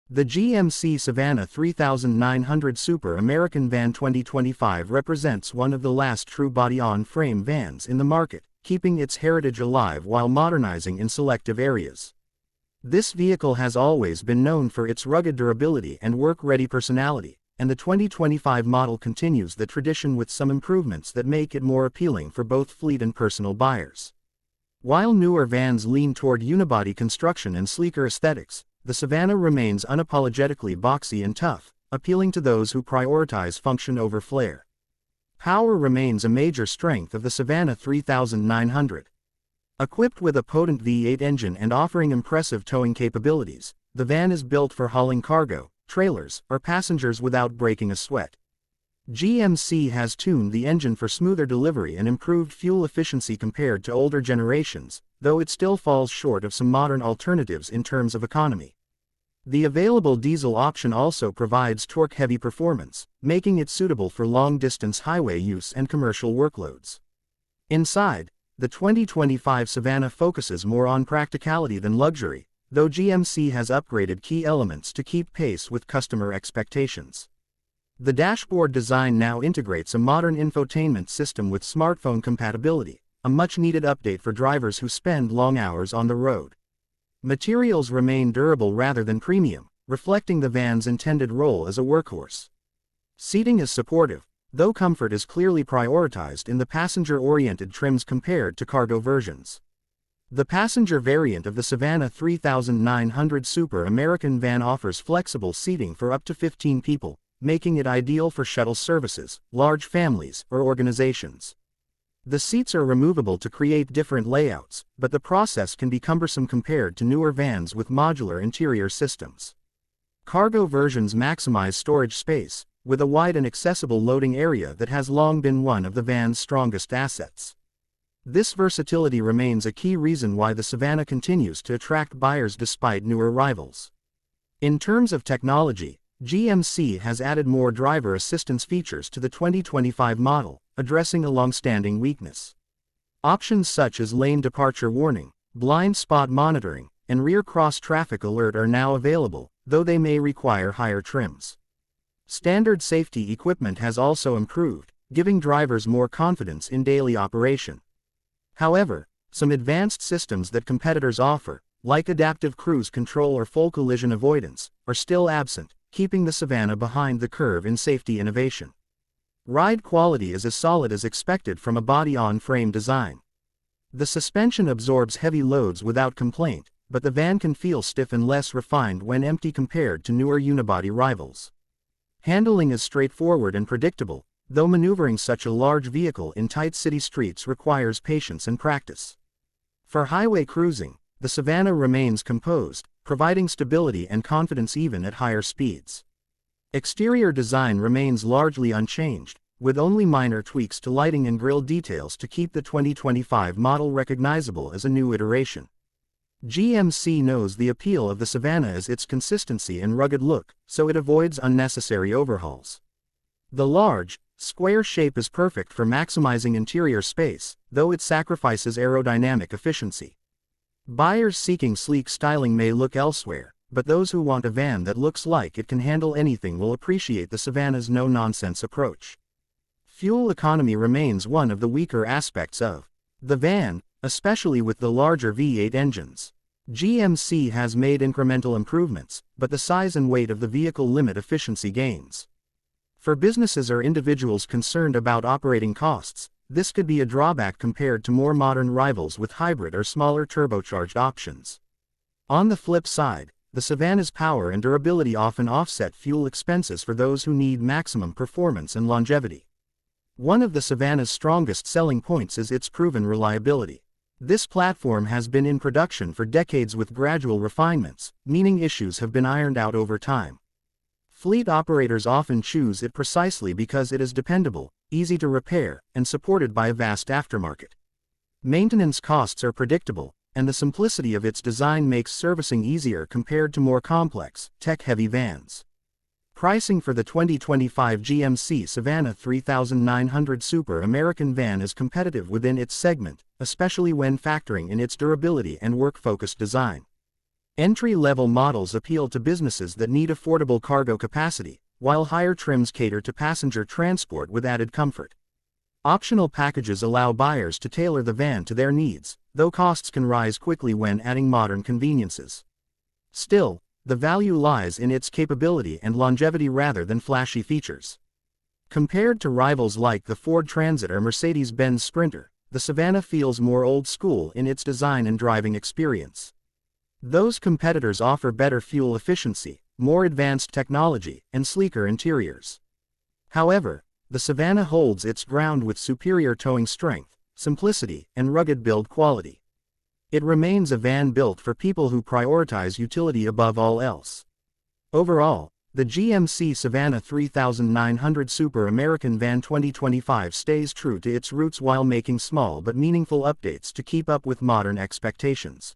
The GMC Savana 3900 Super American van 2025 represents one of the last true body-on-frame vans in the market, keeping its heritage alive while modernizing in selective areas. This vehicle has always been known for its rugged durability and work-ready personality, and the 2025 model continues the tradition with some improvements that make it more appealing for both fleet and personal buyers. While newer vans lean toward unibody construction and sleeker aesthetics, the Savana remains unapologetically boxy and tough, appealing to those who prioritize function over flair. Power remains a major strength of the Savana 3900. Equipped with a potent V8 engine and offering impressive towing capabilities, the van is built for hauling cargo, trailers, or passengers without breaking a sweat. GMC has tuned the engine for smoother delivery and improved fuel efficiency compared to older generations, though it still falls short of some modern alternatives in terms of economy. The available diesel option also provides torque-heavy performance, making it suitable for long-distance highway use and commercial workloads. Inside, the 2025 Savana focuses more on practicality than luxury, though GMC has upgraded key elements to keep pace with customer expectations. The dashboard design now integrates a modern infotainment system with smartphone compatibility, a much-needed update for drivers who spend long hours on the road. Materials remain durable rather than premium, reflecting the van's intended role as a workhorse. Seating is supportive, though comfort is clearly prioritized in the passenger-oriented trims compared to cargo versions. The passenger variant of the Savana 3900 Super American van offers flexible seating for up to 15 people, making it ideal for shuttle services, large families, or organizations. The seats are removable to create different layouts, but the process can be cumbersome compared to newer vans with modular interior systems. Cargo versions maximize storage space, with a wide and accessible loading area that has long been one of the van's strongest assets. This versatility remains a key reason why the Savana continues to attract buyers despite newer rivals. In terms of technology, GMC has added more driver assistance features to the 2025 model, addressing a long-standing weakness. Options such as lane departure warning, blind spot monitoring, and rear cross-traffic alert are now available, though they may require higher trims. Standard safety equipment has also improved, giving drivers more confidence in daily operation. However, some advanced systems that competitors offer, like adaptive cruise control or full collision avoidance, are still absent, keeping the Savana behind the curve in safety innovation. Ride quality is as solid as expected from a body-on-frame design. The suspension absorbs heavy loads without complaint, but the van can feel stiff and less refined when empty compared to newer unibody rivals. Handling is straightforward and predictable, though maneuvering such a large vehicle in tight city streets requires patience and practice. For highway cruising, the Savana remains composed, providing stability and confidence even at higher speeds. Exterior design remains largely unchanged, with only minor tweaks to lighting and grille details to keep the 2025 model recognizable as a new iteration. GMC knows the appeal of the Savana is its consistency and rugged look, so it avoids unnecessary overhauls. The large, square shape is perfect for maximizing interior space, though it sacrifices aerodynamic efficiency. Buyers seeking sleek styling may look elsewhere, but those who want a van that looks like it can handle anything will appreciate the Savana's no-nonsense approach. Fuel economy remains one of the weaker aspects of the van, especially with the larger V8 engines. GMC has made incremental improvements, but the size and weight of the vehicle limit efficiency gains. For businesses or individuals concerned about operating costs, this could be a drawback compared to more modern rivals with hybrid or smaller turbocharged options. On the flip side, the Savana's power and durability often offset fuel expenses for those who need maximum performance and longevity. One of the Savana's strongest selling points is its proven reliability. This platform has been in production for decades with gradual refinements, meaning issues have been ironed out over time. Fleet operators often choose it precisely because it is dependable, easy to repair, and supported by a vast aftermarket. Maintenance costs are predictable, and the simplicity of its design makes servicing easier compared to more complex, tech-heavy vans. Pricing for the 2025 GMC Savana 3900 Super American van is competitive within its segment, especially when factoring in its durability and work-focused design. Entry-level models appeal to businesses that need affordable cargo capacity, while higher trims cater to passenger transport with added comfort. Optional packages allow buyers to tailor the van to their needs, though costs can rise quickly when adding modern conveniences. Still, the value lies in its capability and longevity rather than flashy features. Compared to rivals like the Ford Transit or Mercedes-Benz Sprinter, the Savana feels more old-school in its design and driving experience. Those competitors offer better fuel efficiency, more advanced technology, and sleeker interiors. However, the Savana holds its ground with superior towing strength, simplicity, and rugged build quality. It remains a van built for people who prioritize utility above all else. Overall, the GMC Savana 3900 Super American Van 2025 stays true to its roots while making small but meaningful updates to keep up with modern expectations.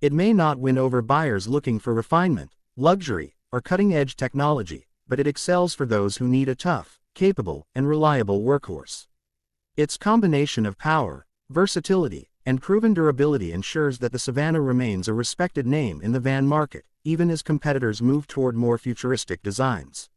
It may not win over buyers looking for refinement, luxury, or cutting-edge technology, but it excels for those who need a tough, capable, and reliable workhorse. Its combination of power, versatility, and proven durability ensures that the Savana remains a respected name in the van market, even as competitors move toward more futuristic designs.